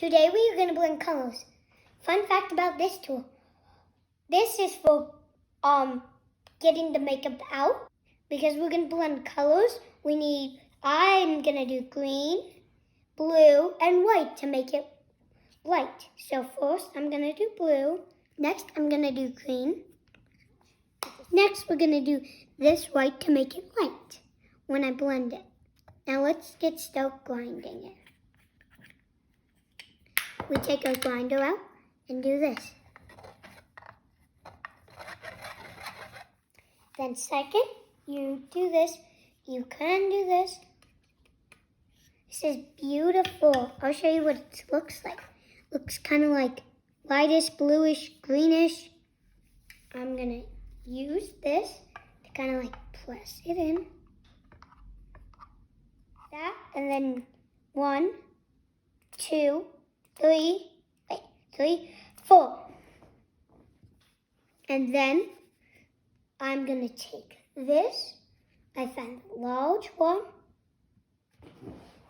Today we are going to blend colors. Fun fact about this tool. This is for getting the makeup out. Because we're going to blend colors, I'm going to do green, blue, and white to make it light. So first I'm going to do blue. Next I'm going to do green. Next we're going to do this white to make it light when I blend it. Now let's start grinding it. We take our grinder out and do this. Then second, you do this. You can do this. This is beautiful. I'll show you what it looks like. Looks kind of like lightish, bluish, greenish. I'm going to use this to kind of like press it in. That, and then 1, 2, 3, 4. And then I'm going to take this. I found a large one.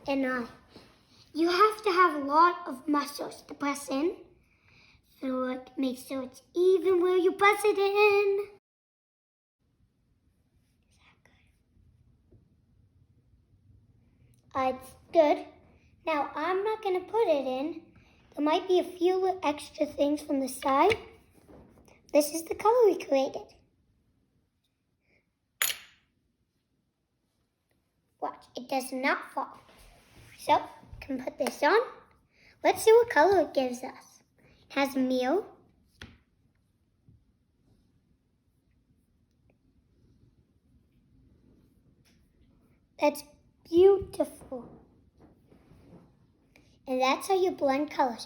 And you have to have a lot of muscles to press in. So make sure it's even where you press it in. It's good. Now I'm not going to put it in. There might be a few extra things from the side. This is the color we created. Watch, it does not fall. So, can put this on. Let's see what color it gives us. It has meal. That's beautiful. And that's how you blend colors.